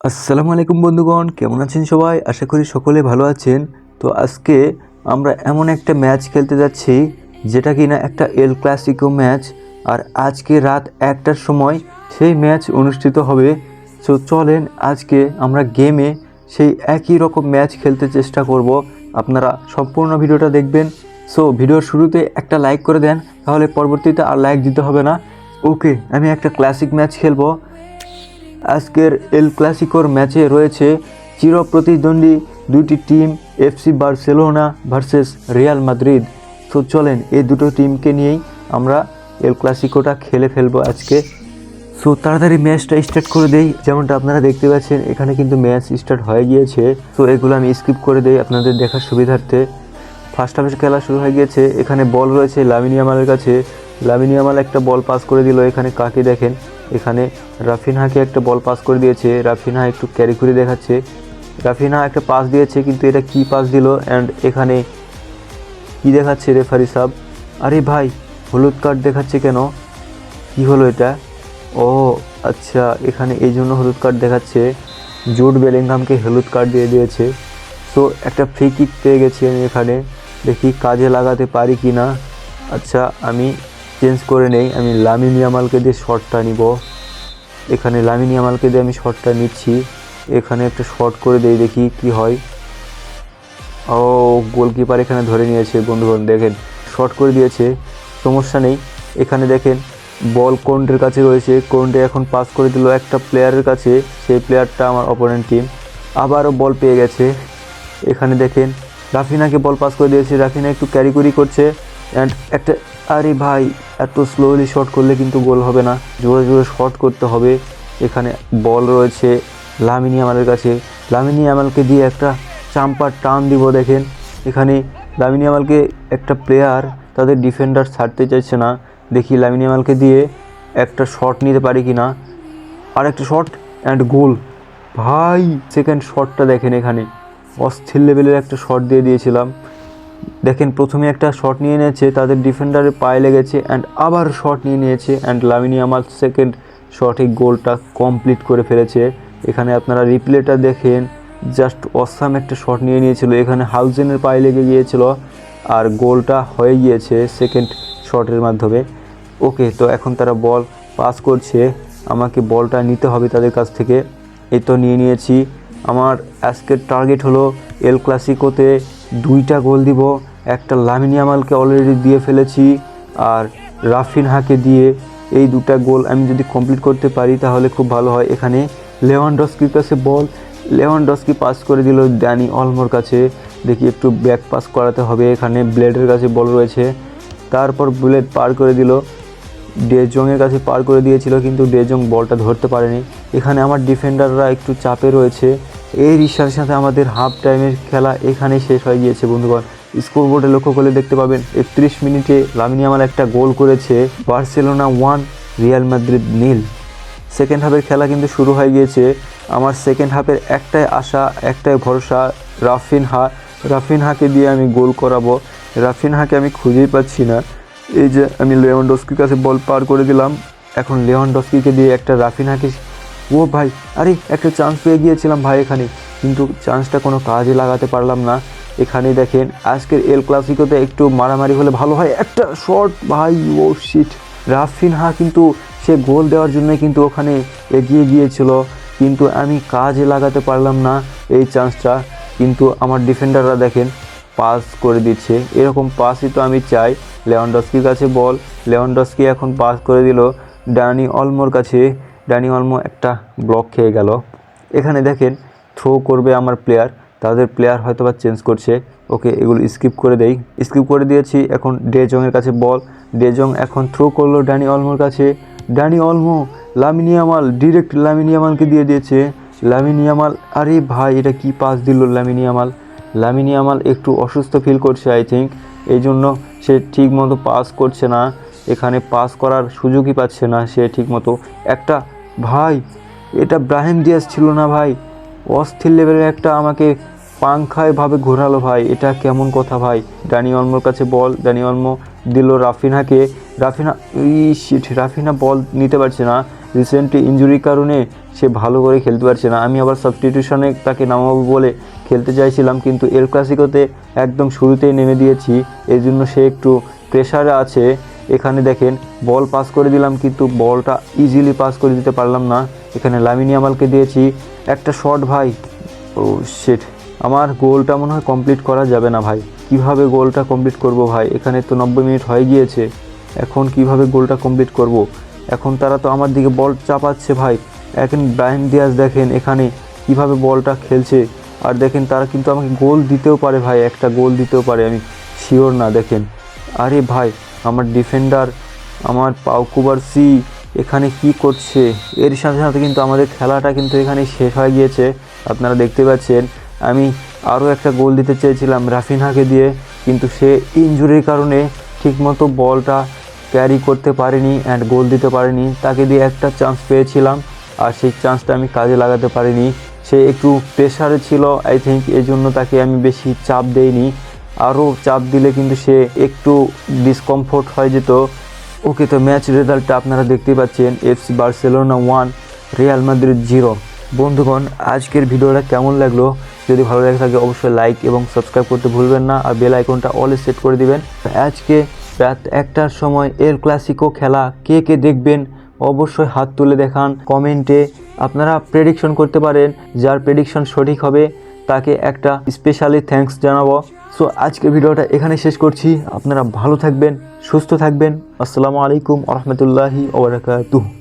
আসসালামু আলাইকুম বন্ধুগণ, কেমন আছেন সবাই? আশা করি সকলে ভালো আছেন। তো আজকে আমরা এমন একটা ম্যাচ খেলতে যাচ্ছি যেটা কিনা একটা এল ক্লাসিকো ম্যাচ। আর আজকে রাত 1টার সময় সেই ম্যাচ অনুষ্ঠিত হবে। সো চলেন আজকে আমরা গেমে সেই একই রকম ম্যাচ খেলতে চেষ্টা করব। আপনারা সম্পূর্ণ ভিডিওটা দেখবেন। সো ভিডিওর শুরুতে একটা লাইক করে দেন, তাহলে পরবর্তীতে আর লাইক দিতে হবে না। ওকে, আমি একটা ক্লাসিক ম্যাচ খেলবো। আজকের এল ক্লাসিকোর ম্যাচে রয়েছে চিরপ্রতিদ্বন্দ্বী দুটি team, FC Barcelona versus Real Madrid. তো চলেন এই দুটো টিমকে নিয়েই আমরা এল ক্লাসিকোটা খেলে ফেলবো আজকে। সো তাড়াতাড়ি ম্যাচটা স্টার্ট করে দেই। যেমনটা আপনারা দেখতে পাচ্ছেন এখানে কিন্তু ম্যাচ স্টার্ট হয়ে গিয়েছে। তো এগুলো আমি স্কিপ করে দেই আপনাদের দেখার সুবিধার্থে। ফার্স্ট হাফে খেলা শুরু হয়ে গিয়েছে। এখানে বল রয়েছে লামিন ইয়ামালের কাছে। লামিন ইয়ামাল একটা বল পাস করে দিল। এখানে কাকে দেখেন, এখানে রাফিনহাকে একটা বল পাস করে দিয়েছে। রাফিনহা একটু ক্যারি করে দেখাচ্ছে। রাফিনহা একটা পাস দিয়েছে, কিন্তু এটা কি পাস দিল অ্যান্ড এখানে কি দেখাচ্ছে রেফারি সাহেব? আরে ভাই, হলুদ কার্ড দেখাচ্ছে কেন? কি হলো এটা? ও আচ্ছা, এখানে এই জন্য হলুদ কার্ড দেখাচ্ছে। জুড বেলিংহামকে হলুদ কার্ড দিয়ে দিয়েছে। সো একটা ফ্রি কিক পেয়ে গেছি আমি এখানে। দেখি কাজে লাগাতে পারি কি না। আচ্ছা, আমি চেঞ্জ করে নেই। আমি লামিন ইয়ামালকে দিয়ে শটটা নিব। এখানে লামিন ইয়ামালকে দিয়ে আমি শটটা নিচ্ছি। এখানে একটা শট করে দেই, দেখি কি হয়। ও, গোলকিপার এখানে ধরে নিয়েছে বন্ধুগণ। দেখেন শট করে দিয়েছে, সমস্যা নেই। এখানে দেখেন বল কোন্ডের কাছে রয়েছে। কোন্ডে এখন পাস করে দিল একটা প্লেয়ারের কাছে। সেই প্লেয়ারটা আমার অপোনেন্ট টিম। আবারও বল পেয়ে গেছে। এখানে দেখেন রাফিনাকে বল পাস করে দিয়েছে। রাফিনা একটু ক্যারি করছে অ্যান্ড একটা, আরে ভাই, এত স্লোলি শট করলে কিন্তু গোল হবে না, জোরে জোরে শট করতে হবে। এখানে বল রয়েছে লামিন ইয়ামালের কাছে। লামিন ইয়ামালকে দিয়ে একটা চাম্পার টান দিব। দেখেন এখানে লামিন ইয়ামালকে একটা প্লেয়ার, তাদের ডিফেন্ডার ছাড়তে চাইছে না। দেখি লামিন ইয়ামালকে দিয়ে একটা শট নিতে পারি কি না। আর একটা শট অ্যান্ড গোল। ভাই, সেকেন্ড শটটা দেখেন, এখানে অস্থির লেভেলের একটা শট দিয়ে দিয়েছিলাম। দেখেন প্রথমে একটা শট নিয়ে নিয়েছে, তাদের ডিফেন্ডারের পায়ে লেগেছে অ্যান্ড আবার শট নিয়ে নিয়েছে অ্যান্ড লামিন ইয়ামাল সেকেন্ড শটে গোলটা কমপ্লিট করে ফেলেছে। এখানে আপনারা রিপ্লেটা দেখেন, জাস্ট অসাম একটা শট নিয়ে নিয়েছিল। এখানে হাউজেনের পায়ে লেগে গিয়েছিল আর গোলটা হয়ে গিয়েছে সেকেন্ড শটের মাধ্যমে। ওকে, তো এখন তারা বল পাস করছে, আমাকে বলটা নিতে হবে তাদের কাছ থেকে। এই তো নিয়ে নিয়েছি। আমার আজকের টার্গেট হলো এল ক্লাসিকোতে 2টা গোল দিব। একটা লামিন ইয়ামালকে অলরেডি দিয়ে ফেলেছি আর রাফিনহাকে দিয়ে। এই 2টা গোল আমি যদি কমপ্লিট করতে পারি তাহলে খুব ভালো হয়। এখানে লেভানডস্কির কাছে বল, লেভানডস্কি পাস করে দিল ড্যানি অলমোর কাছে। দেখি একটু ব্যাক পাস করাতে হবে। এখানে ব্লেডের কাছে বল রয়েছে, তারপর ব্লেড পার করে দিল, ডে জংয়ের কাছে পার করে দিয়েছিল, কিন্তু ডে জং বলটা ধরতে পারেনি। এখানে আমার ডিফেন্ডাররা একটু চাপে রয়েছে। এই রিসার সাথে আমাদের হাফ টাইমের খেলা এখানেই শেষ হয়ে গিয়েছে বন্ধুগণ। স্কোরবোর্ডে লক্ষ্য করলে দেখতে পাবেন 31 মিনিটে লামিন ইয়ামাল একটা গোল করেছে। Barcelona 1, Real Madrid 0। সেকেন্ড হাফের খেলা কিন্তু শুরু হয়ে গিয়েছে। আমার সেকেন্ড হাফের একটাই আশা, একটাই ভরসা, রাফিনহাকে দিয়ে আমি গোল করাবো। রাফিনহাকে আমি খুঁজেই পাচ্ছি না। এই যে আমি লেভানডস্কির কাছে বল পার করে দিলাম। এখন লেভানডস্কিকে দিয়ে একটা রাফিনহাকে, ও ভাই, আরে একটা চান্স পেয়ে গিয়েছিলাম ভাই এখানে, কিন্তু চান্সটা কোনো কাজে লাগাতে পারলাম না। এখানে দেখেন আজকের এল ক্লাসিকোতে একটু মারামারি হলে ভালো হয়। একটা শট ভাই, ও শিট। রাফিনহা কিন্তু সে গোল দেওয়ার জন্য কিন্তু ওখানে এগিয়ে গিয়েছিল, কিন্তু আমি কাজে লাগাতে পারলাম না এই চান্সটা। কিন্তু আমার ডিফেন্ডাররা দেখেন পাস করে দিচ্ছে। এরকম পাসই তো আমি চাই। লেভানডস্কির কাছে বল, লেভানডস্কি এখন পাস করে দিল ড্যানি অলমোর কাছে। ড্যানি অলমো একটা ব্লক খেয়ে গেল। এখানে দেখেন থ্রো করবে আমার প্লেয়ার, তাদের প্লেয়ার হয়তো বা চেঞ্জ করছে। ওকে, এগুলো স্কিপ করে দেই। স্কিপ করে দিয়েছি। এখন ডে জংয়ের কাছে বল, ডে জং এখন থ্রো করলো ড্যানি অলমোর কাছে। Dani Olmo, Lamine Yamal, direct Lamine ইয়ামালকে দিয়ে দিয়েছে। লামিন ইয়ামাল, আরে ভাই, এটা কি পাস দিল লামিন ইয়ামাল। লামিন ইয়ামাল একটু অসুস্থ ফিল করছে আই থিঙ্ক, এই জন্য সে ঠিক মতো পাস করছে না। এখানে পাস করার সুযোগই পাচ্ছে না সে ঠিক মতো। একটা, ভাই, এটা ব্রাহিম দিয়াস ছিল না ভাই? অস্থির লেভেলের একটা আমাকে পাংখায়ভাবে ঘোরালো ভাই, এটা কেমন কথা ভাই। ড্যানি অলমোর কাছে বল, ড্যানি অলমো দিল রাফিনহাকে। রাফিনা বল নিতে পারছে না। রিসেন্টলি ইনজুরির কারণে সে ভালো করে খেলতে পারছে না। আমি আবার সাবস্টিটিউশনে তাকে নামাবো বলে খেলতে চাইছিলাম, কিন্তু এল ক্লাসিকোতে একদম শুরুতেই নেমে দিয়েছি, এই জন্য সে একটু প্রেশারে আছে। এখানে দেখেন বল পাস করে দিলাম, কিন্তু বলটা ইজিলি পাস করে দিতে পারলাম না। এখানে লামিন ইয়ামালকে দিয়েছি একটা শট ভাই। ও শিট, আমার গোলটা মনে হয় কমপ্লিট করা যাবে না ভাই। কিভাবে গোলটা কমপ্লিট করব ভাই? এখানে তো 90 মিনিট হয়ে গিয়েছে, এখন কিভাবে গোলটা কমপ্লিট করব? এখন তারা তো আমার দিকে বল চাপাচ্ছে ভাই। এখন ব্রাহিম দিয়াজ দেখেন এখানে কিভাবে বলটা খেলছে, আর দেখেন তারা কিন্তু আমাকে গোল দিতেও পারে ভাই, একটা গোল দিতেও পারে, আমি শিওর না। দেখেন আরে ভাই, আমার ডিফেন্ডার আমার পাউ কুবারসি এখানে কি করছে? এর সাথে সাথে কিন্তু আমাদের খেলাটা কিন্তু এখানে শেষ হয়ে গিয়েছে। আপনারা দেখতে পাচ্ছেন আমি আরও একটা গোল দিতে চেয়েছিলাম রাফিনহাকে দিয়ে, কিন্তু সে ইনজুরির কারণে ঠিকমতো বলটা ক্যারি করতে পারেনি অ্যান্ড গোল দিতে পারেনি। তাকে দিয়ে একটা চান্স পেয়েছিলাম, আর সেই চান্সটা আমি কাজে লাগাতে পারিনি। সে একটু প্রেশারে ছিল আই থিঙ্ক, এজন্য তাকে আমি বেশি চাপ দেইনি। আরও চাপ দিলে কিন্তু সে একটু ডিসকমফোর্ট হয়ে যেত। ওকে, তো ম্যাচ রেজাল্টটা আপনারা দেখতেই পাচ্ছেন, এফসি বার্সেলোনা 1 রিয়াল মাদ্রিদ 0। বন্ধুগণ, আজকের ভিডিওটা কেমন লাগলো? যদি ভালো লাগে থাকে অবশ্যই লাইক এবং সাবস্ক্রাইব করতে ভুলবেন না, আর বেল আইকনটা অল সেট করে দিবেন। আজকে রাত 1টার সময় এল ক্লাসিকো খেলা কে কে দেখবেন অবশ্যই হাত তুলে দেখান কমেন্টে। আপনারা প্রেডিকশন করতে পারেন, যার প্রেডিকশন সঠিক হবে তাকে একটা স্পেশালি থ্যাঙ্কস জানাবো। সো আজকের ভিডিওটা এখানে শেষ করছি। আপনারা ভালো থাকবেন, সুস্থ থাকবেন। আসসালামু আলাইকুম ওয়া রাহমাতুল্লাহি ওয়া বারাকাতুহু।